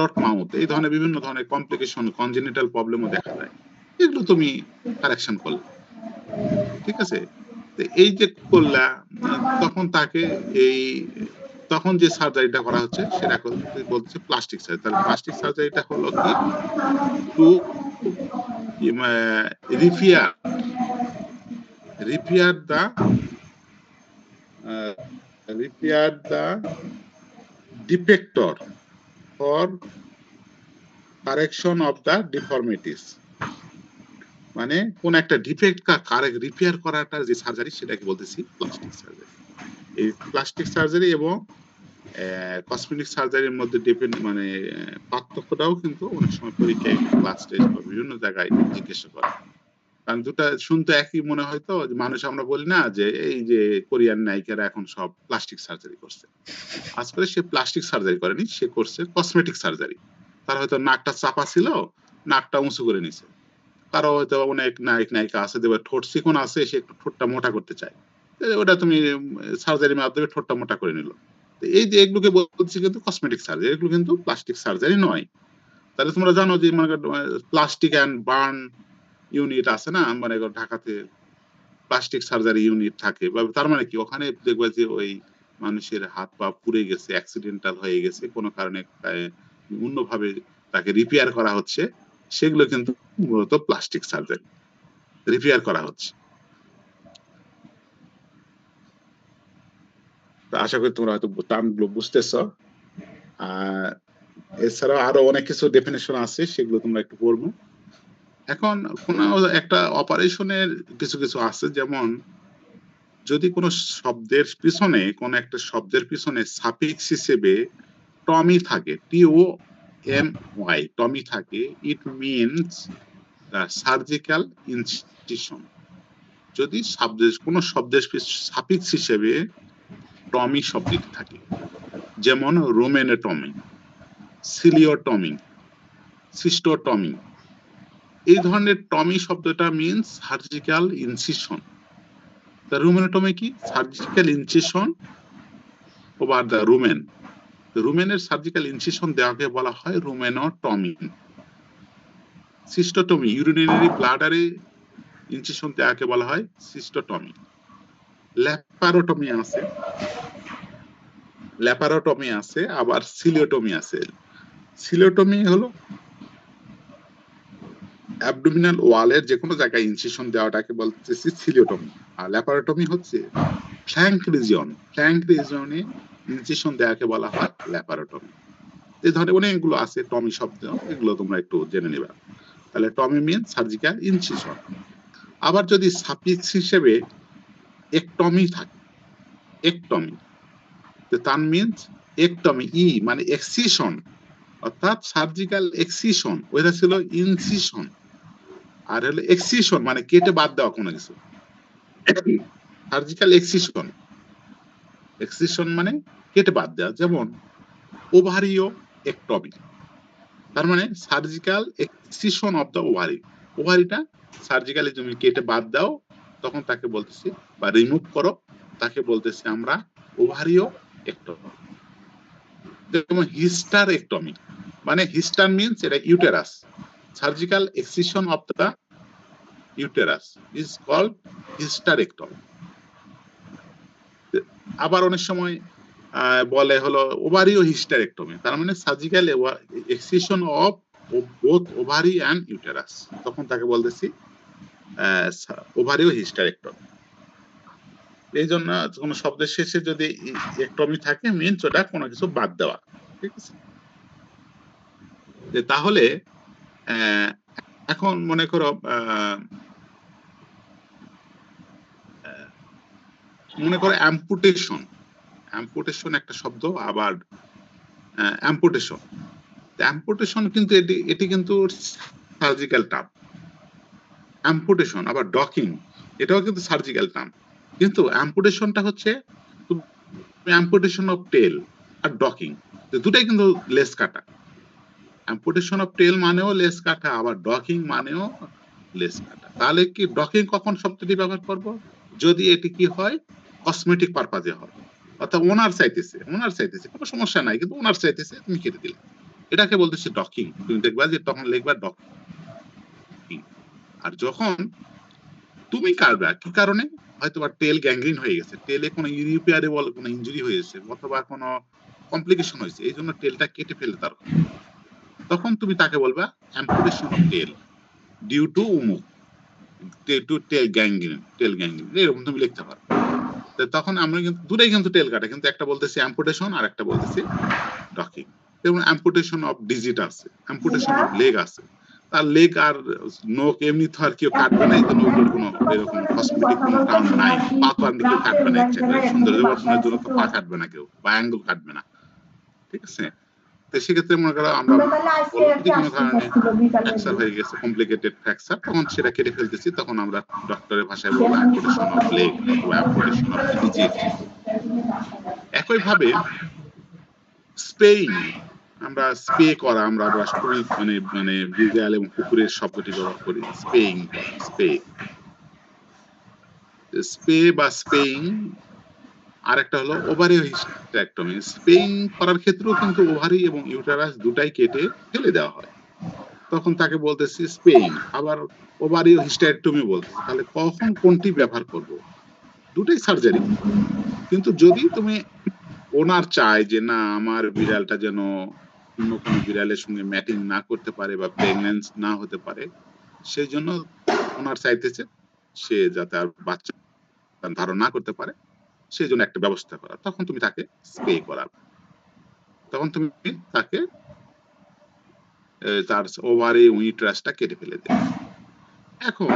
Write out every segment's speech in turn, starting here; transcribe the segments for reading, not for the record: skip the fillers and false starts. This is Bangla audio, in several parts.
রট মাউথ এই ধরনের বিভিন্ন ধরনের কমপ্লিকেশন কনজেনিটাল প্রবলেমও দেখা যায়, এগুলো তুমি কারেকশন করলে, ঠিক আছে? তো এই যে করলা, তখন তাকে এই তখন যে সার্জারিটা করা হচ্ছে সেটা বলতেছে প্লাস্টিক সার্জারি। তাহলে প্লাস্টিক সার্জারিটা হলো কি, to repair repair the repair the defect or for correction of the deformities. মানে কোন একটা ডিফেক্ট কারেক্ট রিপেয়ার করাটার যে সার্জারি সেটাকে বলতেছি প্লাস্টিক সার্জারি। এই প্লাস্টিক সার্জারি এবং কসমেটিক সার্জারির মধ্যে মানে পার্থক্যটাও কিন্তু অনেক সময় পরীক্ষায় ক্লাস টেস্ট বা বিভিন্ন জায়গায় জিজ্ঞাসা করে। কারণ দুটা শুনতে একই মনে হয়, তো মানুষ আমরা বলি না যে এই যে কোরিয়ান নায়িকারা এখন সব প্লাস্টিক সার্জারি করছে। আসলে সে প্লাস্টিক সার্জারি করেনি, সে করছে কসমেটিক সার্জারি। তার হয়তো নাকটা চাপা ছিল, নাকটা উঁচু করে নিছে। কারো হয়তো অনেক নায়ক নায়িকা আছে দেখবে ঠোঁট চিকন আছে, সে একটু ঠোঁটটা মোটা করতে চায়, ওটা তুমি সার্জারির মাধ্যমে ঠোঁটটা মোটা করে নিল। এই যে এগুলোকে বলছি কিন্তু কসমেটিক সার্জারি, এগুলো কিন্তু প্লাস্টিক সার্জারি নয়। তাহলে তোমরা জানো যে প্লাস্টিক অ্যান্ড বার্ন ইউনিট আছে না, মানে ঢাকাতে প্লাস্টিক সার্জারি ইউনিট থাকে, তার মানে কি ওখানে দেখবে যে ওই মানুষের হাত পা পুড়ে গেছে, অ্যাক্সিডেন্টাল হয়ে গেছে, কোনো কারণে অন্যভাবে তাকে রিপেয়ার করা হচ্ছে, সেগুলো কিন্তু মূলত প্লাস্টিক সার্জারি, রিপেয়ার করা হচ্ছে। আশা করি তোমরা হয়তো টার্মগুলো বুঝতেছ। এছাড়াও আরো অনেক কিছু ডেফিনেশন আছে, সেগুলো তোমরা একটু পড়বো। এখন কোন একটা অপারেশনের কিছু কিছু আছে, যেমন যদি কোনো শব্দের পিছনে, কোন একটা শব্দের পিছনে সাফিক্স হিসেবে টমি থাকে, TOMY টমি থাকে, ইট মিনস সার্জিক্যাল ইনসিশন। যদি কোন শব্দের সাফিক্স হিসেবে টমি শব্দটি থাকে, যেমন রোমেনেটমি, সিলিওটমি, সিস্টোটমি, এই ধরনের টমি শব্দটা means surgical incision. The rumenotomy কি? Surgical incision over the rumen. রুমেনের সার্জিক্যাল ইনসিশন দেওয়াকে বলা হয় রুমেনোটমি। সিস্টোটমি, ইউরিনারি ব্লাডারে ইনসিশন দেওয়াকে বলা হয় সিস্টোটমি। ল্যাপারোটমি আছে, আবার সিলিওটমি আছে। সিলিওটমি হলো অ্যাবডোমিনাল ওয়ালের যে কোনো জায়গায় ইনসিশন দেওয়াটাকে বলতেছি সিলিওটমি। আর ল্যাপারোটমি হচ্ছে ফ্ল্যাঙ্ক রিজিয়নে ইনসিশন দেওয়াকে বলা হয় ল্যাপারোটমি। এই ধরনের অনেকগুলো আছে টমি শব্দ, এগুলো তোমরা একটু জেনে নিবা। তাহলে টমি মিন সার্জিক্যাল ইনসিশন। আবার যদি সাফিক্স হিসেবে একটমি থাকে, একটমি, তার মিনস একটমি, মানে এক্সিশন, অর্থাৎ সার্জিক্যাল এক্সিশন, ওইটা ছিল ইনসিশন। আর হলো এক্সিশন মানে কেটে বাদ দেওয়া কোনো কিছু। সার্জিক্যাল এক্সিশন, এক্সিশন মানে কেটে বাদ দেওয়া, যেমন ওভারিও একটমি, তার মানে surgical excision of the ovary. ওভারিটা সার্জিক্যালি তুমি কেটে বাদ দাও, তখন তাকে বলতেছি, বা রিমুভ করো, তাকে বলতেছি আমরা ওভারিও একটমি। যেমন হিস্টার একটমি, মানে হিস্টার মিনস এটা uterus, surgical excision of the uterus is called hysterectomy. আবার অনেক সময় বলে হলো ওভারিও হিস্টারেক্টমি, তার মানে surgical excision of both ovary and uterus, তখন তাকে বলতেছি ওভারিও হিস্টারেক্টমি। এই জন্য কোনো শব্দের শেষে যদি একটমি থাকে মিনস ওটা কোনো কিছু বাদ দেওয়া, ঠিক আছে? তাহলে এখন মনে করো অ্যাম্পুটেশন। অ্যাম্পুটেশন একটা শব্দ, আবার অ্যাম্পুটেশন। অ্যাম্পুটেশন কিন্তু এটি কিন্তু সার্জিক্যাল টার্ম। অ্যাম্পুটেশন আবার ডকিং, এটাও কিন্তু সার্জিক্যাল টার্ম, কিন্তু অ্যাম্পুটেশনটা হচ্ছে অ্যাম্পুটেশন অফ টেল আর ডকিং, দুটাই কিন্তু লেস কাটা। অ্যাম্পুটেশন অফ টেল মানেও লেস কাটা, আবার ডকিং মানেও লেস কাটা। তাহলে কি ডকিং কখন শব্দটি ব্যবহার করব? যদি এটি কি হয়, কসমেটিক পারপাজে হয়, অর্থাৎ ওনার চাইতেছে কোনো সমস্যা নাই, কিন্তু ওনার চাইতেছে তুমি কেটে দিলে, এটাকে বলতেছি ডকিং। তুমি দেখবা যে তখন লিখবা ডকিং। আর যখন তুমি কাটবা কি কারণে, হয়তো বা টেল গ্যাংগ্রিন হয়ে গেছে, টেলে কোনো ইরিপেয়ারেবল কোনো ইনজুরি হয়েছে অথবা কোনো কমপ্লিকেশন হয়েছে, এই জন্য টেলটা কেটে ফেলে তার, তখন তুমি তাকে বলবা amputation of tail due to উমুক, to tail gangrene, tail gangrene এরকম তুমি লিখতে পারো। তখন আমরা কিন্তু দুটাই কিন্তু টেল কাটে, কিন্তু একটা বলতেছি অ্যাম্পুটেশন আর একটা বলতেছি ডকিং। যেমন অ্যাম্পুটেশন অফ ডিজিট আছে, অ্যাম্পুটেশন অফ লেগ আছে, তার লেগ আর নোক এমনি তো আর কেউ কাটবে না, এই জন্য ওগুলোর কোনো এরকম কসমেটিক কোনো টার্ম নাই। পা তো আর কেউ কাটবে না ইচ্ছা করে, সৌন্দর্য বর্ধনের জন্য তো পা কাটবে না কেউ, বা অ্যাঙ্গল কাটবে না, ঠিক আছে? তো সেক্ষেত্রে মনে করো আমরা বলবো যদি কোনো ধরনের ফ্র্যাকচার হয়ে গেছে, কমপ্লিকেটেড ফ্র্যাকচার, তখন সেটা কেটে ফেলতেছি, তখন আমরা ডক্টরের ভাষায় বলবো অ্যাম্পুটেশন অফ লেগ অথবা অ্যাম্পুটেশন অফ ডিজিট। একইভাবে স্পেইং, আমরা স্প্রে করা, আমরা খুবই মানে মানে বিড়াল এবং কুকুরের শব্দটি ব্যবহার করি, স্পেইং করা, স্প্রে, স্প্রে বা স্পেইং। আরেকটা হলো ওভারি হিস্টেরেক্টমি। স্পেইং করার ক্ষেত্রেও কিন্তু ওভারি এবং ইউটেরাস দুটাই কেটে ফেলে দেওয়া হয়, তখন তাকে বলতেছি স্পেইং। আবার ওভারি হিস্টেরেক্টমি বলতেছি, তাহলে কখন কোনটি ব্যবহার করব? দুটাই সার্জারি। কিন্তু যদি তুমি ওনার চায় যে না আমার বিড়ালটা যেন অন্য কোনো বিড়ালের সঙ্গে ম্যাটিং না করতে পারে বা প্রেগন্যান্স না হতে পারে, সেই জন্য ওনার চাইতেছে সে যাতে আর বাচ্চা ধারণ না করতে পারে, সেই জন্য একটা ব্যবস্থা করা, তখন তুমি তাকে স্প্রে করাবে, তখন তুমি তাকে তার ওভারি উইট্রাসটা কেটে ফেলে দেবে। এখন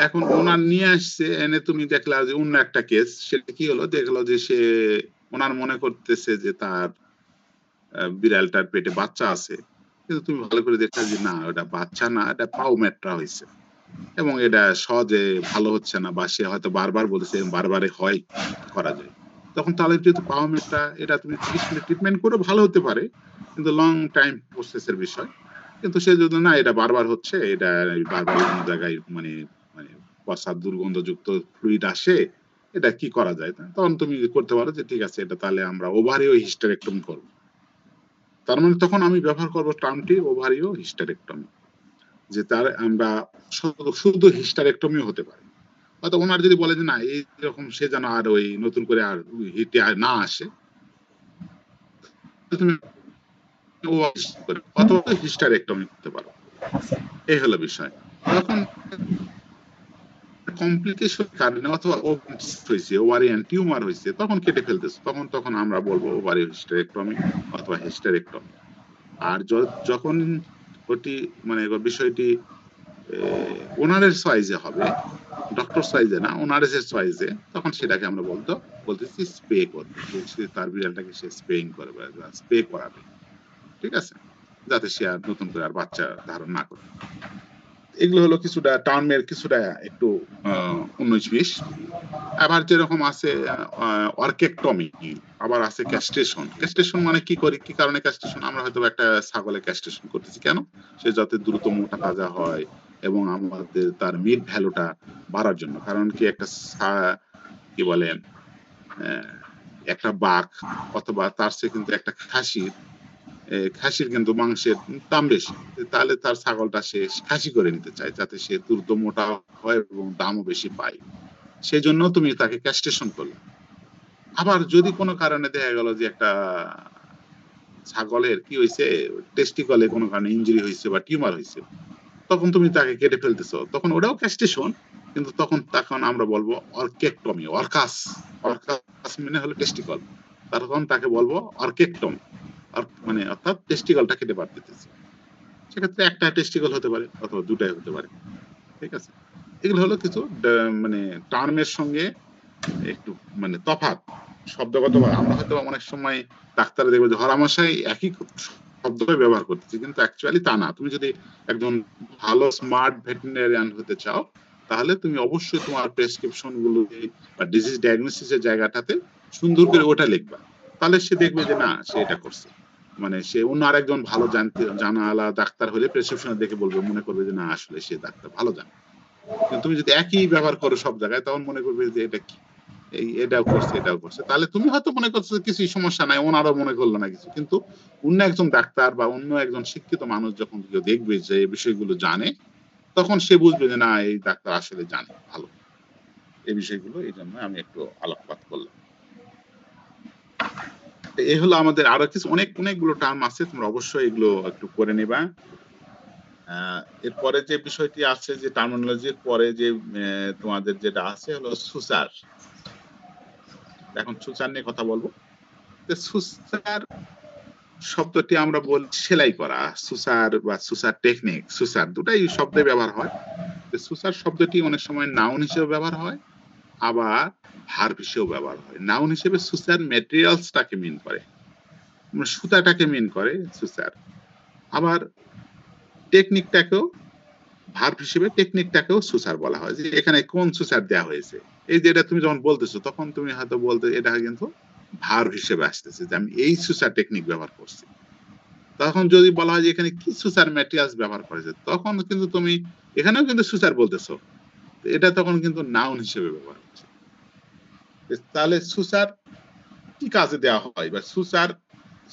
এখন ওনার নিয়ে আসছে, এনে তুমি দেখলা যে অন্য একটা কেস, সেটা কি হলো, দেখলো যে সে ওনার মনে করতেছে যে তার বিড়ালটার পেটে বাচ্চা আছে, কিন্তু তুমি ভালো করে দেখলা যে না ওটা বাচ্চা না, এটা পাউমেট্রা হয়েছে এবং এটা সহজে ভালো হচ্ছে না, বা সে হয়তো বারবার বলতেছে বারবারে হয় করা যায়, তখন তাহলে যেহেতু পাউমেট্রা, এটা তুমি 30 মিনিট ট্রিটমেন্ট করে ভালো হতে পারে, কিন্তু লং টাইম প্রসেসের বিষয়। কিন্তু সে যদি না এটা বারবার হচ্ছে, এটা বারবার অন্য জায়গায় মানে মানে প্রস্রাব দুর্গন্ধযুক্ত ফ্লুইড আসে, এটা কি করা যায়, তখন তুমি করতে পারো যে ঠিক আছে এটা তাহলে আমরা ওভারিও হিস্টেরেক্টমি করবো। তার মানে তখন আমি ব্যবহার করবো টার্মটি ওভারিও হিস্টেরেক্টমি, যে তার আমরা শুধু হিস্টেরেক্টমি হতে পারে। হয়তো ওনার যদি বলে যে না এইরকম সে যেন আর ওই নতুন করে আর হিটে আর না আসে, তুমি অথবা হিস্টেরেক্টমি করতে পারো। এই হলো বিষয়। যখন কমপ্লিকেশন কারণে অথবা হয়েছে, ওভারিয়ান টিউমার হয়েছে, তখন কেটে ফেলতেছে, তখন আমরা বলবো ওভারি হিস্টেরেক্টমি অথবা হিস্টেরেক্টমি। আর যখন ওটি মানে বিষয়টি ওনারের চয়েসে হবে, ডক্টর চয়েসে না, ওনারের চয়েসে, তখন সেটাকে আমরা বলতেছি স্প্রে করবে, যে সে তার বিড়ালটাকে সে স্প্রেইং করবে বা স্প্রে করাবে, ঠিক আছে, যাতে সে আর নতুন করে আর বাচ্চা ধারণ না করে। এগুলো হলো কিছুটা টার্মের কিছুটা একটু 19-20। আবার যেরকম আছে অর্কেক্টমি, আবার আছে ক্যাস্ট্রেশন। ক্যাস্ট্রেশন মানে কি করি, কি কারণে ক্যাস্ট্রেশন, আমরা হয়তো একটা ছাগলে ক্যাস্ট্রেশন করতেছি কেন, সে যাতে দ্রুত মোটা তাজা হয় এবং আমাদের তার মিট ভ্যালুটা বাড়ার জন্য। কারণ কি একটা কি বলে একটা বাঘ অথবা তার চেয়ে কিন্তু একটা খাসির কিন্তু মাংসের দাম বেশি, তাহলে তার ছাগলটা সে খাসি করে নিতে চায় যাতে সে দ্রুত মোটা হয় এবং দামও বেশি পায়, সেই জন্য তুমি তাকে ক্যাস্ট্রেশন করলে। আবার যদি কোনো কারণে দেখা গেল যে একটা ছাগলের কি হয়েছে, টেস্টিকলে কোনো কারণে ইনজুরি হয়েছে বা টিউমার হয়েছে, তখন তুমি তাকে কেটে ফেলতেছো, তখন ওটাও ক্যাস্ট্রেশন, কিন্তু তখন আমরা বলবো অর্কেক্টমি। অর্কাস মানে হলো টেস্টিকল, তখন তাকে বলবো অর্কেক্টমি, মানে অর্থাৎ টেস্টিকলটা কেটে বাদ দিতেছে। সেক্ষেত্রে একটা টেস্টিকল হতে পারে অথবা দুটাই হতে পারে, ঠিক আছে। এগুলো হলো কিছু মানে টার্মের সঙ্গে একটু মানে তফাৎ শব্দগত। আমরা হয়তো অনেক সময় ডাক্তার দেখবে যে হরামশাই একই শব্দ ব্যবহার করতেছি, কিন্তু অ্যাকচুয়ালি তা না। তুমি যদি একজন ভালো স্মার্ট ভেটেরিনারিয়ান হতে চাও, তাহলে তুমি অবশ্যই তোমার প্রেসক্রিপশন গুলো বা ডিজিজ ডায়াগনোসিসের জায়গাটাতে সুন্দর করে ওটা লিখবা, তাহলে সে দেখবে যে না সে এটা করছে, মানে সে অন্য আরেকজন ভালো জানালা ডাক্তার হলে প্রেসক্রিপশন দেখে বলবে, মনে করবে যে না আসলে সে ডাক্তার ভালো জানে। কিন্তু তুমি যদি একই ব্যবহার করো সব জায়গায়, তখন মনে করবে যে এটা কি, এটাও করছে, তাহলে তুমি হয়তো মনে করছো কিছুই সমস্যা নাই, ওনারও মনে করলো না কিছু, কিন্তু অন্য একজন ডাক্তার বা অন্য একজন শিক্ষিত মানুষ যখন কেউ দেখবে যে এই বিষয়গুলো জানে, তখন সে বুঝবে যে না, এই ডাক্তার আসলে জানে ভালো এই বিষয়গুলো। এই জন্য আমি একটু আলোকপাত করলাম। এই হলো আমাদের আরো কিছু অনেকগুলো টার্ম আছে, তোমরা অবশ্যই এগুলো একটু করে নেবা। এরপরে যে বিষয়টি আছে, যে টার্মিনোলজির পরে যে তোমাদের যেটা আছে হলো সুসার। এখন সুসার নিয়ে কথা বলবো। সুসার শব্দটি আমরা বলি সেলাই করা, সুসার বা সুসার টেকনিক, সুসার দুটাই শব্দে ব্যবহার হয়। সুসার শব্দটি অনেক সময় নাউন হিসেবে ব্যবহার হয়, আবার ভার্ব হিসেবেও ব্যবহার হয়। নাউন হিসেবে সুসার ম্যাটেরিয়ালসটাকে মিন করে, সুতাটাকে মিন করে সুসার। আবার টেকনিকটাকেও, ভার্ব হিসেবে টেকনিকটাকেও সুসার বলা হয়, যে এখানে কোন সুসার দেওয়া হয়েছে। এই যে এটা তুমি যখন বলতেছো, তখন তুমি হয়তো বলতে এটা কিন্তু ভার্ব হিসেবে আসতেছে, যে আমি এই সুসার টেকনিক ব্যবহার করছি। তখন যদি বলা হয় যে এখানে কি সুসার ম্যাটেরিয়ালস ব্যবহার করেছে, তখন কিন্তু তুমি এখানেও কিন্তু সুসার বলতেছো, এটা তখন কিন্তু নাউন হিসেবে ব্যবহার হচ্ছে। তাহলে সুসার কি কাজে দেওয়া হয়, বা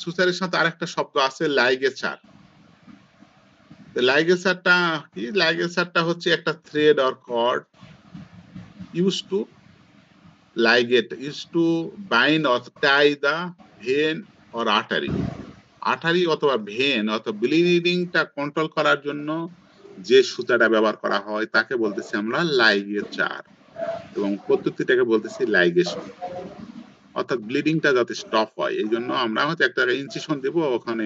সুসারের সাথে আরেকটা শব্দ আছে লাইগেচার। লাইগেচারটা কি? লাইগেচারটা হচ্ছে একটা thread or cord used to used to bind or tie the vein or artery। Artery অথবা ভেন অথবা ব্লিডিংটা কন্ট্রোল করার জন্য যে সুতাটা ব্যবহার করা হয় তাকে বলতেছি আমরা লাইগেচার, এবং পদ্ধতিটাকে বলতেছি লাইগেশন। অর্থাৎ ব্লিডিংটা যাতে স্টপ হয়, এই জন্য আমরা হয়তো একটা ইনসিশন দিব, ওখানে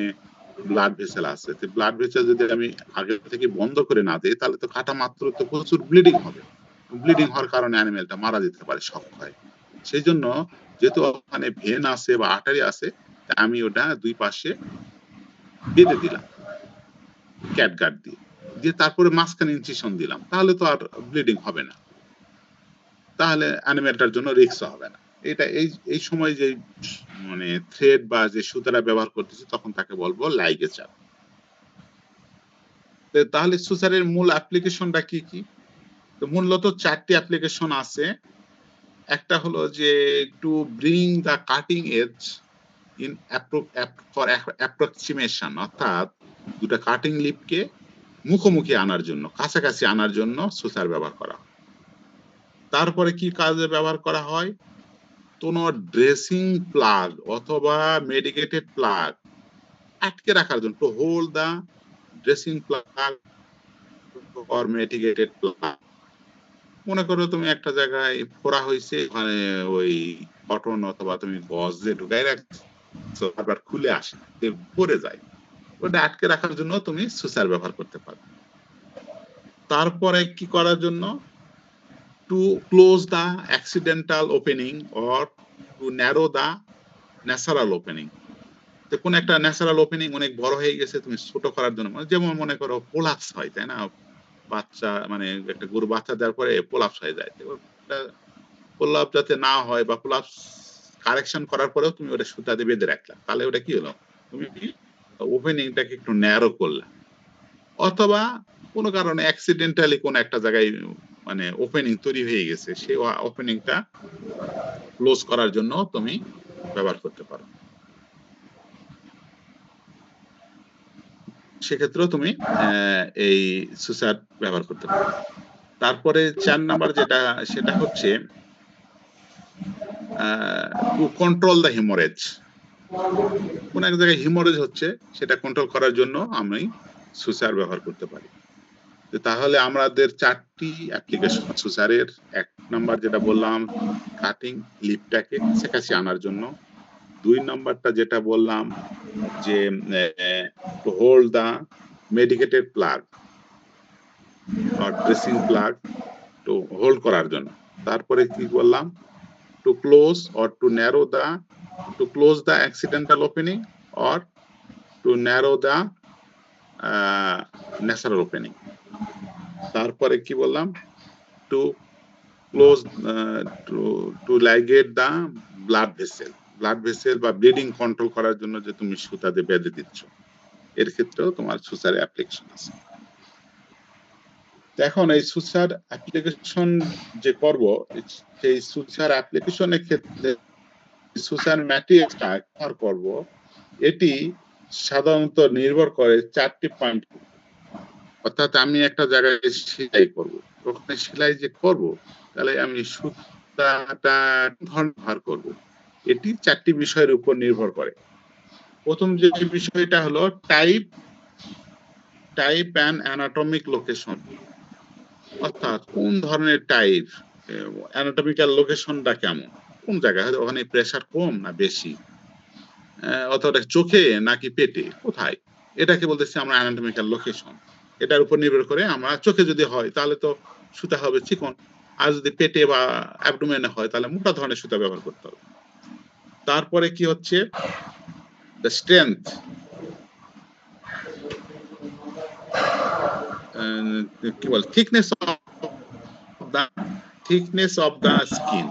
ব্লাড ভেসেল আছে, ব্লাড ভেসেল যদি আমি আগে থেকে বন্ধ করে না দিই, তাহলে তো কাটা মাত্র তো প্রচুর ব্লিডিং হবে। ব্লিডিং হওয়ার কারণে অ্যানিমেলটা মারা যেতে পারে, শক হয়। সেই জন্য যেহেতু ওখানে ভেন আছে বা আর্টারি আছে, আমি ওটা দুই পাশে বেঁধে দিলাম ক্যাটগার্ড দিয়ে, তারপরে মাঝখানে ইনসিশন দিলাম, তাহলে তো আর ব্লিডিং হবে না, তাহলে অ্যানিমেলটার জন্য রিস্ক হবে না। এটা এই সময় যে মানে থ্রেড বা যে সুতারা ব্যবহার করতেছি, তখন তাকে বলবো লাইগেচার। তাহলে সুসারের মূল অ্যাপ্লিকেশনটা কি কি? তো মূলত 4টি অ্যাপ্লিকেশন আছে। একটা হলো যে to bring the cutting edge in for approximation, অর্থাৎ দুটো কাটিং লিপকে মুখোমুখি আনার জন্য, কাছাকাছি আনার জন্য সুসার ব্যবহার করা হয়। তারপরে কি কাজে ব্যবহার করা হয়? কোনো ড্রেসিং প্লাগ অথবা মেডিকেটেড প্লাগ আটকে রাখার জন্য, two hold the dressing plug or medicated plug. মনে করো তুমি একটা জায়গায় ফোড়া হয়েছে, ওখানে ওই কটন অথবা তুমি গজ দিয়ে ঢুকাই রাখছো, আবার খুলে আসে, পড়ে যায়, ওটা আটকে রাখার জন্য তুমি সুসার ব্যবহার করতে পারো। তারপরে কি করার জন্য? To close the accidental opening or to narrow the natural opening. তো কোন একটা ন্যাচারাল ওপেনিং অনেক বড় হয়ে গেছে, তুমি ছোট করার জন্য, যেমন মনে করো পোলাপস হয়, তাই না? বাচ্চা মানে একটা গরু বাচ্চা দেওয়ার পরে পোলাপস হয়ে যায়, প্রলাপ যাতে না হয় বা প্রলাপস কারেকশন করার পরেও তুমি ওটা সুতা দিয়ে বেঁধে রাখলা, তাহলে ওটা কি হলো? তুমি ওপেনিংটাকে একটু ন্যারো করলা। অথবা কোনো কারণে অ্যাক্সিডেন্টালি কোন একটা জায়গায় মানে ওপেনিং তৈরি হয়ে গেছে, সেই ওপেনিংটা ক্লোজ করার জন্য তুমি ব্যবহার করতে পারো। সেক্ষেত্রেও তুমি এই সুসার ব্যবহার করতে পারো। তারপরে 4 নাম্বার যেটা, সেটা হচ্ছে টু কন্ট্রোল দ্য হিমোরেজ। কোন এক জায়গায় হিমোরেজ হচ্ছে, সেটা কন্ট্রোল করার জন্য আমি সুসার ব্যবহার করতে পারি। তাহলে আমাদের 4টি অ্যাপ্লিকেশন সুসারের। 1 নাম্বার যেটা বললাম, কাটিং লিপটাকে কাছাকাছি আনার জন্য। 2 নাম্বারটা যেটা বললাম যে to hold the medicated plug or dressing plug, to hold করার জন্য। তারপরে কি বললাম? To close or to narrow the, to close the accidental opening or to narrow the natural opening. তারপরে কি বললাম? To close, to ligate the blood vessel. Blood vessel বা ব্লিডিং কন্ট্রোল করার জন্য যে তুমি সুতা দিয়ে বেঁধে দিচ্ছ, এর ক্ষেত্রেও তোমার সুসারের অ্যাপ্লিকেশন আছে। এখন এই সুসার অ্যাপ্লিকেশন যে করব, সেই সুসার অ্যাপ্লিকেশনের ক্ষেত্রে সুসার ম্যাট্রিক্সটা ব্যবহার করব, এটি সাধারণত নির্ভর করে 4টি পয়েন্ট। অর্থাৎ আমি একটা জায়গায় সেলাই করব, ওখানে সেলাই যে করব, তাহলে আমি সুতাটা ব্যবহার করব, এটি 4টি বিষয়ের উপর নির্ভর করে। প্রথম যে বিষয়টা হলো টাইপ অ্যান্ড অ্যানাটমিক লোকেশন, অর্থাৎ কোন ধরনের টাইপ, অ্যানাটমিক্যাল লোকেশনটা কেমন, কোন জায়গায়, ওখানে প্রেসার কম না বেশি, অথবা চোখে নাকি পেটে, কোথায়, এটাকে বলতেছি আমরা অ্যানাটমিক্যাল লোকেশন। এটার উপর নির্ভর করে আমরা, চোখে যদি হয় তাহলে তো সুতা হবে চিকন, আর যদি পেটে বা অ্যাবডোমেনে হয় তাহলে মোটা ধরনের সুতা ব্যবহার করতে হবে। তারপরে কি হচ্ছে দ্য স্ট্রেংথ, কি বল, থিকনেস অফ দা স্কিন,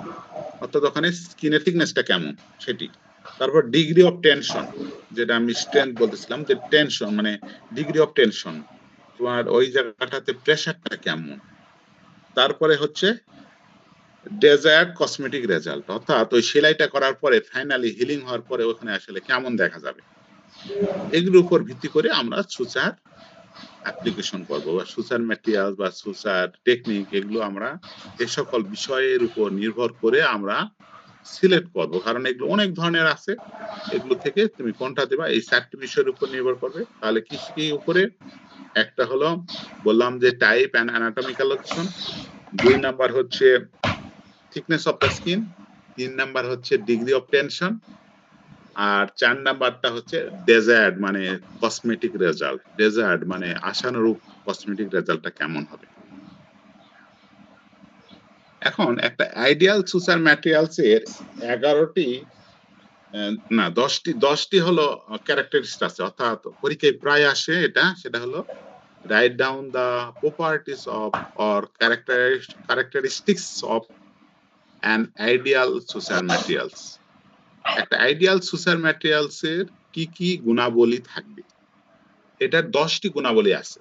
অর্থাৎ ওখানে স্কিনের থিকনেসটা কেমন সেটি। তারপর ডিগ্রি অফ টেনশন, যেটা আমি স্ট্রেংথ বলতেছিলাম, যে টেনশন মানে ডিগ্রি অফ টেনশন, তোমার ওই জায়গাটাতে প্রেসারটা কেমন। তারপরে হচ্ছে ডেজায়ার্ড কসমেটিক রেজাল্ট, অর্থাৎ ওই সেলাইটা করার পরে ফাইনালি হিলিং হওয়ার পরে ওখানে আসলে কেমন দেখা যাবে। এগুলোর উপর ভিত্তি করে আমরা সুচার অ্যাপ্লিকেশন করব, বা সুচার ম্যাটেরিয়াল বা সুচার টেকনিক, এগুলো আমরা এই সকল বিষয়ের উপর নির্ভর করে আমরা সিলেক্ট করব, কারণ এগুলো অনেক ধরনের আছে। এগুলো থেকে তুমি কোনটা দেবা, এই 4টি বিষয়ের উপর নির্ভর করবে। তাহলে কি কি উপরে, একটা হলো বললাম যে type and anatomical location, 2 number হচ্ছে thickness of the skin, 3 number হচ্ছে ডিগ্রি অফ টেনশন, আর 4 নাম্বারটা হচ্ছে ডেজায়ার্ড মানে কসমেটিক রেজাল্ট। ডেজায়ার্ড মানে আশানুরূপ কসমেটিক রেজাল্টটা কেমন হবে। এখন একটা আইডিয়াল সুচার ম্যাটেরিয়ালস এর 11টি না 10টি হলো ক্যারেক্টারিস্টিক্স আছে, অর্থাৎ পরীক্ষায় প্রায় আসে এটা, সেটা হলো write down the properties of or characteristics of an ideal suture materials. একটা আইডিয়াল সুচার ম্যাটেরিয়ালস এর কি কি গুণাবলী থাকবে, এটার 10টি গুণাবলী আছে।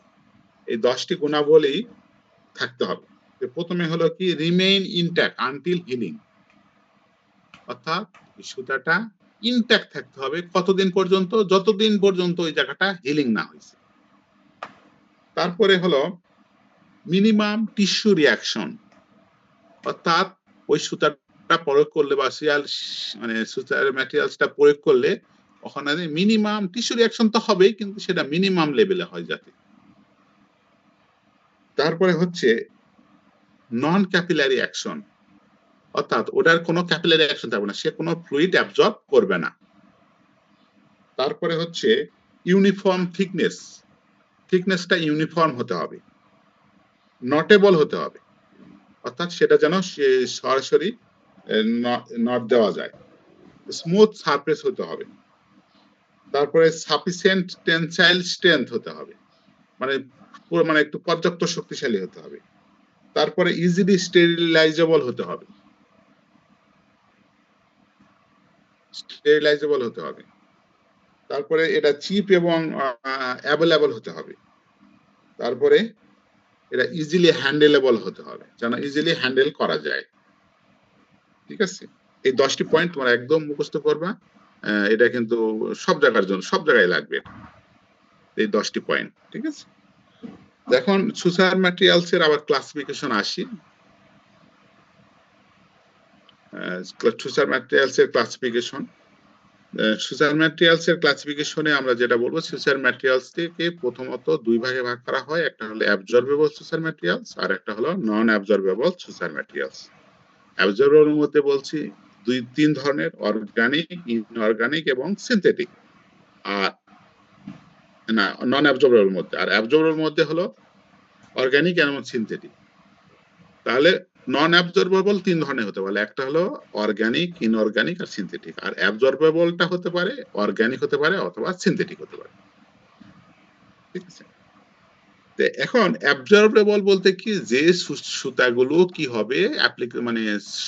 এই 10টি গুণাবলী থাকতে হবে। প্রথমে হলো কি, রিমেইন ইনট্যাক্ট আনটিল হিলিং, অর্থাৎ সুতাটা ইনট্যাক্ট থাকতে হবে কতদিন পর্যন্ত, যতদিন পর্যন্ত ওই জায়গাটা হিলিং না হয়েছে। তারপরে হলো মিনিমাম টিস্যু রিয়াকশন, অর্থাৎ ওই সুতাটা প্রয়োগ করলে বা মানে সুতার ম্যাটেরিয়ালসটা প্রয়োগ করলে ওখানে মিনিমাম টিস্যু রিয়াকশন তো হবেই, কিন্তু সেটা মিনিমাম লেভেলে হয় যাতে। তারপরে হচ্ছে নন ক্যাপিলারি অ্যাকশন, অর্থাৎ ওটার কোনো ক্যাপিলারি অ্যাকশন থাকবে না, সে কোনো ফ্লুইড অ্যাবজর্ব করবে না। তারপরে হচ্ছে ইউনিফর্ম থিকনেসটা ইউনিফর্ম হতে হবে, নটেবল হতে হবে, অর্থাৎ সেটা যেন সরাসরি নট দেওয়া যায়, স্মুথ সারফেস হতে হবে। তারপরে সাফিসিয়েন্ট টেনসাইল স্ট্রেংথ হতে হবে, মানে একটু পর্যাপ্ত শক্তিশালী হতে হবে। তারপরে ইজিলি স্টেরিলাইজেবল হতে হবে, তারপরে এটা চিপ এবং অ্যাভেলেবল হতে হবে। তারপরে এটা ইজিলি হ্যান্ডেলেবল হতে হবে, যেন ইজিলি হ্যান্ডেল করা যায়। ঠিক আছে, এই 10টি পয়েন্ট তোমরা একদম মুখস্থ করবা, এটা কিন্তু সব জায়গায় লাগবে এই 10টি পয়েন্ট। ঠিক আছে, এখন সুসার ম্যাটেরিয়ালস এর আবার ক্লাসিফিকেশন আসি। সুসার ম্যাটেরিয়ালস এর ক্লাসিফিকেশন, সুসার ম্যাটেরিয়ালস এর ক্লাসিফিকেশনে আমরা যেটা বলবো, সুসার ম্যাটেরিয়ালস কে প্রথমত 2 ভাগে ভাগ করা হয়, একটা হলো অ্যাবজর্বেবল সুসার ম্যাটেরিয়ালস আর একটা হলো নন অ্যাবজর্বেবল সুসার ম্যাটেরিয়ালস। অ্যাবজর্বেবল মধ্যে বলছি 3 ধরনের, অর্গানিক, ইনঅর্গানিক এবং সিনথেটিক। আর না, নন অ্যাবজর্বেবল মধ্যে, আর অ্যাবজর্বেবল মধ্যে হলো অর্গানিক এবং সিনথেটিক। তাহলে নন অ্যাবজর্বেবল 3 ধরনের হতে পারে, একটা হলো অর্গানিক, ইনঅর্গানিক আর সিনথেটিক। আর অ্যাবজর্বেবলটা হতে পারে অর্গানিক হতে পারে অথবা সিনথেটিক হতে পারে। ঠিক আছে, এখন অ্যাবজর্বেবল বলতে কি, যে সুতাগুলো কি হবে মানে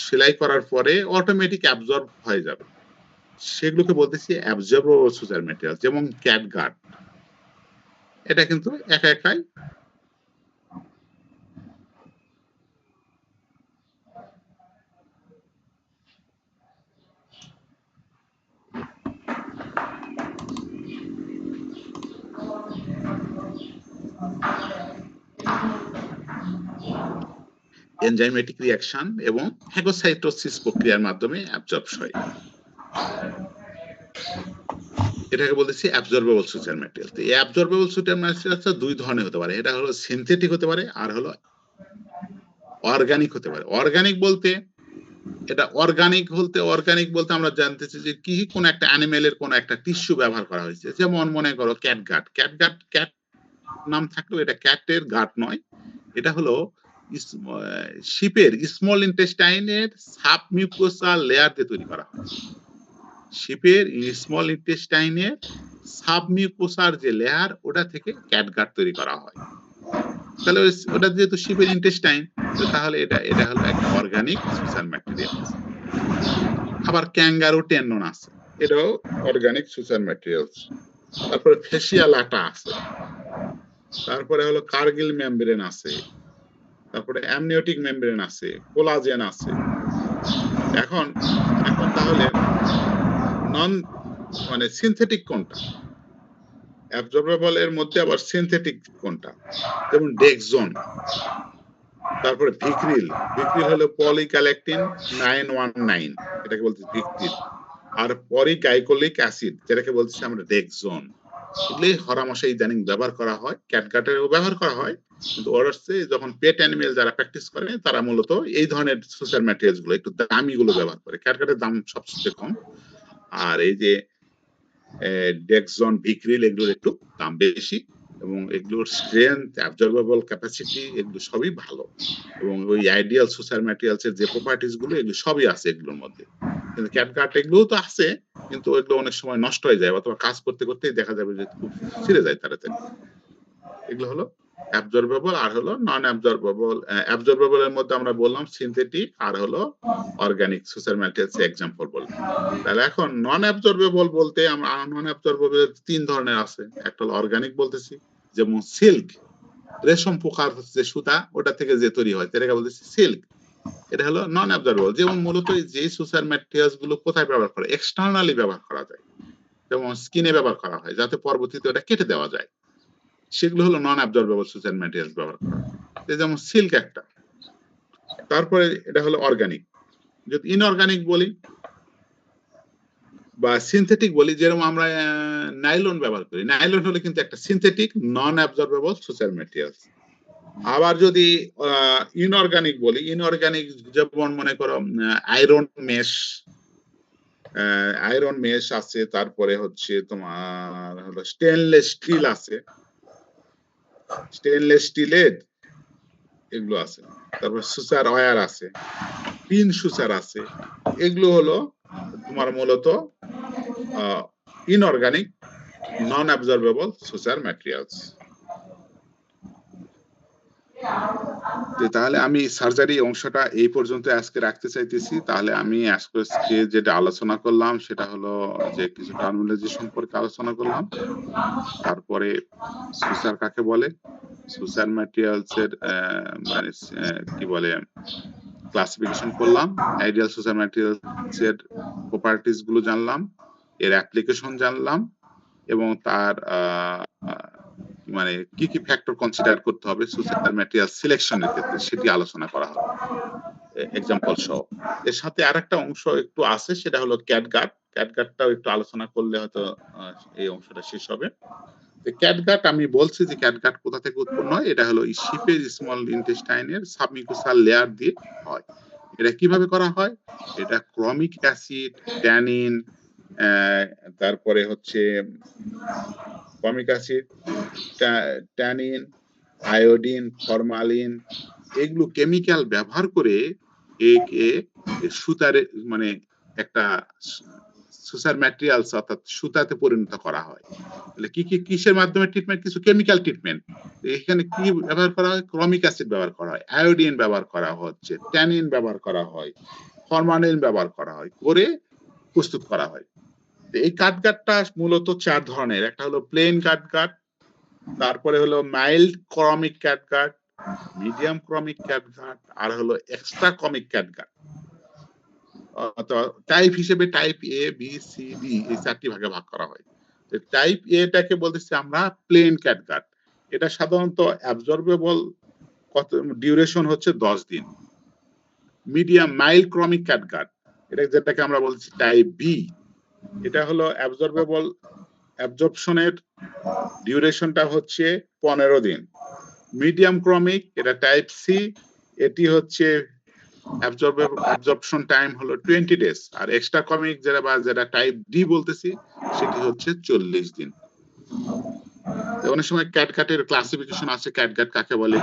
সেলাই করার পরে অটোমেটিক অ্যাবজর্ব হয়ে যাবে, সেগুলোকে বলতেছি অ্যাবজর্বেবল সুতার ম্যাটেরিয়াল। যেমন ক্যাটগার্ড, এটা কিন্তু একাই এনজাইমেটিক রিঅ্যাকশন এবং ফ্যাগোসাইটোসিস প্রক্রিয়ার মাধ্যমে অ্যাবজর্বস হয়। এটাকে বলতেছি অ্যাবজর্বেবল সুচার ম্যাটেরিয়াল। তো এই অ্যাবজর্বেবল সুচার ম্যাটেরিয়ালটা দুই ধরনের হতে পারে। এটা হলো সিনথেটিক হতে পারে আর হলো অর্গানিক হতে পারে। অর্গানিক বলতে অর্গানিক বলতে আমরা জানতেছি যে কি কোন একটা অ্যানিমেলের কোন একটা টিস্যু ব্যবহার করা হয়েছে। যেমন মনে করো ক্যাট নাম থাকলেও এটা ক্যাটের গাট নয়। এটা হলো শিপের স্মল ইন্টেস্টাইনের সাবমিউকোসাল লেয়ার দিয়ে তৈরি করা হয়। শিপের স্মল ইন্টেস্টাইনের সাবমিউকোসার যে লেয়ার ওটা থেকে ক্যাটগাট তৈরি করা হয়। তাহলে ওটা যেহেতু শিপের ইন্টেস্টাইন, তাহলে এটা হলো একটা অর্গানিক সুসার ম্যাটেরিয়াল। আবার ক্যাঙ্গারু টেন্ডন আছে, এটাও অর্গানিক সুসার ম্যাটেরিয়ালস। তারপরে ফেসিয়াল আটা আছে, তারপরে হলো কার্গিল মেমব্রেন আছে, তারপরে অ্যামনিওটিক মেমব্রেন আছে, কোলাজেন আছে। এখন তাহলে নন মানে সিনথেটিক কোনটা, অ্যাবজর্বেবল এর মধ্যে আবার সিনথেটিক কোনটা? যেমন ডেক্সন, তারপরে ভিক্রিল হলো পলিক্যালেকটিন 919, এটাকে বলতে ভিক্রিল। আর পরিগাইকোলিক অ্যাসিড, যেটাকে বলছি আমরা ডেক্সন। এগুলি হরামশা ইদানিং ব্যবহার করা হয়, ক্যাটগাটেরও ব্যবহার করা হয়, কিন্তু ওরা যখন পেট অ্যানিমেল যারা প্র্যাকটিস করে তারা মূলত এই ধরনের সুসার ম্যাটেরিয়ালস গুলো একটু দামি গুলো ব্যবহার করে। ক্যাটগাটের দাম সবচেয়ে কম, আর এই যে ডেক্সন, ভিক্রিল এগুলোর একটু দাম বেশি, এবং এগুলোর স্ট্রেংথ, অ্যাবজর্বেবল ক্যাপাসিটি এগুলো সবই ভালো, এবং ওই আইডিয়াল সুসার ম্যাটেরিয়ালস এর যে প্রপার্টিস গুলো এগুলো সবই আছে এগুলোর মধ্যে। কিন্তু ক্যাটগাট এগুলোও তো আছে, কিন্তু এগুলো অনেক সময় নষ্ট হয়ে যায়, অথবা কাজ করতে করতেই দেখা যাবে যে খুব ছিঁড়ে যায় তাড়াতাড়ি। এগুলো হলো অ্যাবজর্বেবল আর হলো নন অ্যাবজর্বেবল। অ্যাবজর্বেবল এর মধ্যে আমরা বললাম সিনথেটিক আর হলো অর্গানিক সুসার ম্যাটেরিয়ালস এক্সাম্পল বললাম। তাহলে এখন নন অ্যাবজর্বেবল বলতে আমরা নন অ্যাবজর্বেবল তিন ধরনের আছে। একটা হলো অর্গানিক বলতেছি, যেমন সিল্ক, রেশম পোকার যে সুতা ওটা থেকে যে তৈরি হয় এটাকে বলতেছি সিল্ক। এটা হলো নন অ্যাবজর্বেবল। যেমন মূলত যে সুসার ম্যাটেরিয়ালস গুলো কোথায় ব্যবহার করে, এক্সটার্নালি ব্যবহার করা যায়, যেমন স্কিনে ব্যবহার করা হয় যাতে পরবর্তীতে ওটা কেটে দেওয়া যায়, সেগুলো হলো নন অ্যাবজর্বেবল সুসার ম্যাটেরিয়ালস ব্যবহার করা হয়, যেমন সিল্ক একটা। তারপরে এটা হলো অর্গানিক। যদি ইনঅর্গানিক বলি বা সিনথেটিক বলি, যেরকম আমরা নাইলন ব্যবহার করি, নাইলন হলো কিন্তু একটা সিনথেটিক নন অ্যাবজর্বেবল সুসার ম্যাটেরিয়ালস। আবার যদি ইনঅর্গানিক বলি, ইনঅর্গানিক যেমন মনে করো আয়রন মেশ আছে, তারপরে হচ্ছে তোমার হলো স্টেনলেস স্টিল আছে, স্টেনলেস স্টিলের এগুলো আছে, তারপর সুসার ওয়্যার আছে, টিন সুসার আছে। এগুলো হলো তোমার মূলত ইনঅর্গানিক নন অ্যাবজর্বেবল সুসার ম্যাটেরিয়ালস। তাহলে আমি সার্জারি অংশটা এই পর্যন্ত আজকে রাখতে চাইতেছি। তাহলে আমি আজকে যেটা আলোচনা করলাম সেটা হলো যে কিছু টার্মিনোলজি সম্পর্কে আলোচনা করলাম, তারপরে সুসার কাকে বলে, সুসার ম্যাটেরিয়ালস এর মানে কি বলে ক্লাসিফিকেশন করলাম, আইডিয়াল সুসার ম্যাটেরিয়ালস এর প্রপার্টিজ গুলো জানলাম, এর অ্যাপ্লিকেশন জানলাম, এবং তার মানে কি কি ফ্যাক্টর কনসিডার করতে হবে সুসার ম্যাটেরিয়াল সিলেকশনের ক্ষেত্রে সেটি আলোচনা করা হলো এক্সাম্পল সহ। এর সাথে আরেকটা অংশ একটু আছে, সেটা হলো ক্যাটগাটটাও একটু আলোচনা করলে হয়তো এই অংশটা শেষ হবে। ক্যাটগাট আমি বলছি যে ক্যাটগাট কোথা থেকে উৎপন্ন হয়, এটা হলো শিপের স্মল ইন্টেস্টাইনের সাবমিউকোসাল লেয়ার দিয়ে হয়। এটা কিভাবে করা হয়, এটা ক্রমিক অ্যাসিড, ট্যানিন, তারপরে হচ্ছে ক্রমিক অ্যাসিড, ট্যানিন, আয়োডিন, ফরমালিন এগুলো কেমিক্যাল ব্যবহার করে একে সুতারে মানে একটা সুসার ম্যাটেরিয়ালস অর্থাৎ সুতাতে পরিণত করা হয়। তাহলে কি কিসের মাধ্যমে ট্রিটমেন্ট, কিছু কেমিক্যাল ট্রিটমেন্ট। এখানে কি ব্যবহার করা হয়, ক্রমিক অ্যাসিড ব্যবহার করা হয়, আয়োডিন ব্যবহার করা হচ্ছে, ট্যানিন ব্যবহার করা হয়, ফরমালিন ব্যবহার করা হয়, করে প্রস্তুত করা হয়। এই কাটগাটটা মূলত চার ধরনের। একটা হলো প্লেন কাটগাট, তারপরে হলো মাইল্ড ক্রমিক ক্যাটগাট, মিডিয়াম ক্রমিক ক্যাটগাট, আর হলো এক্সট্রা ক্রমিক ক্যাটগাট। টাইপ হিসেবে টাইপ এ, বি, সি, ডি এই চারটি ভাগে ভাগ করা হয়। টাইপ এটাকে বলতেছি আমরা প্লেন ক্যাটগাট। এটা সাধারণত অ্যাবজর্বেবল কত ডিউরেশন হচ্ছে 10 দিন। মিডিয়াম মাইল্ড ক্রমিক ক্যাটগার্ড, এটা যেটাকে আমরা বলছি টাইপ বি, এটা হলো অ্যাবজর্বেবল, অ্যাবজর্পশনের ডিউরেশনটা হচ্ছে 15 দিন। মিডিয়াম ক্রমিক এটা টাইপ সি, এটি হচ্ছে অ্যাবজর্পশন টাইম হলো 20 ডেজ। আর এক্সট্রা ক্রমিক যেটা বা যেটা টাইপ ডি বলতেছি সেটি হচ্ছে 40 দিন। অনেক সময় ক্যাটগাটের ক্লাসিফিকেশন আছে, ক্যাটগাট কাকে বলে,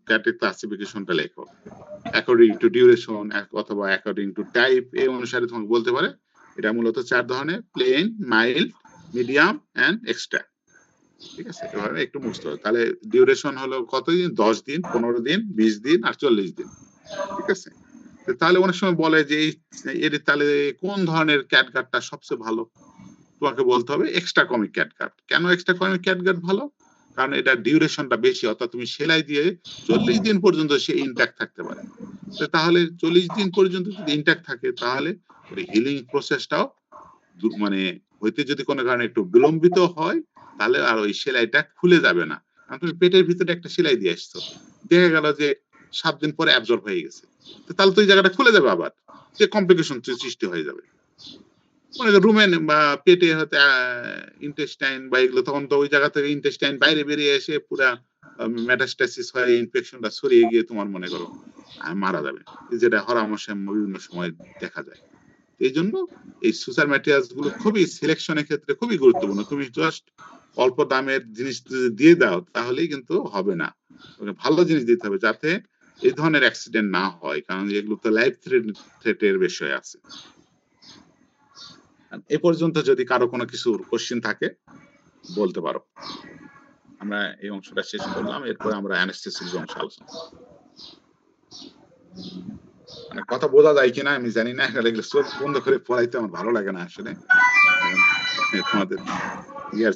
ক্যাটের ক্লাসিফিকেশনটা লেখো অ্যাকর্ডিং টু ডিউরেশন অথবা অ্যাকর্ডিং টু টাইপ, এই অনুসারে তোমাকে বলতে পারে। এটা মূলত 4 ধরনের: plain, mild, medium and extra. ঠিক আছে, এভাবে একটু মুছতে হবে। তাহলে ডিউরেশন হলো কতদিন? 10 দিন, 15 দিন, 20 দিন আর 40 দিন। ঠিক আছে, তাহলে অনেক সময় বলে যে এর তাহলে কোন ধরনের ক্যাটগাটটা সবচেয়ে ভালো? তোমাকে বলতে হবে এক্সট্রা কমিক ক্যাটগাট। কেন এক্সট্রা কমিক ক্যাটগাট ভালো? কারণ এটা ডিউরেশনটা বেশি, অর্থাৎ তুমি সেলাই দিয়ে 40 দিন পর্যন্ত সে ইনট্যাক্ট থাকতে পারে। তাহলে 40 দিন পর্যন্ত যদি ইনট্যাক্ট থাকে তাহলে হিলিং প্রসেসটাও মানে হইতে যদি কোনো কারণে একটু বিলম্বিত হয় তাহলে আর ওই সেলাইটা খুলে যাবে না। কারণ তুমি পেটের ভিতরে একটা সেলাই দিয়ে আসছো, দেখা গেল যে 7 দিন পরে অ্যাবজর্ব হয়ে গেছে, তাহলে তো ওই জায়গাটা খুলে যাবে, আবার যে কমপ্লিকেশন সৃষ্টি হয়ে যাবে। মনে করো রুমেন বা পেটে হয়তো ইন্টেস্টাইন বা এগুলো, তখন তো ওই জায়গা থেকে ইন্টেস্টাইন বাইরে বেরিয়ে এসে পুরা মেটাস্টাসিস হয়ে ইনফেকশনটা ছড়িয়ে গিয়ে তোমার মনে করো মারা যাবে, যেটা হরহামেশা বিভিন্ন সময় দেখা যায়। এই জন্য এই সুসার ম্যাটেরিয়ালস গুলো খুবই সিলেকশনের ক্ষেত্রে খুবই গুরুত্বপূর্ণ। তুমি জাস্ট অল্প দামের জিনিস যদি দিয়ে দাও তাহলেই কিন্তু হবে না, ভালো জিনিস দিতে হবে যাতে এই ধরনের অ্যাক্সিডেন্ট না হয়, কারণ এগুলো তো লাইফ থ্রেটের বিষয় আছে। এ পর্যন্ত যদি কারো কোনো কিছু কোশ্চেন থাকে বলতে পারো। আমরা এই অংশটা শেষ করলাম, এরপরে আমরা অ্যানেস্থেসিস অংশ আলোচনা। মানে কথা বোঝা যায় কিনা আমি জানি না, এগুলো চোখ বন্ধ করে পড়াইতে আমার ভালো লাগে না আসলে। তোমাদের ইয়ার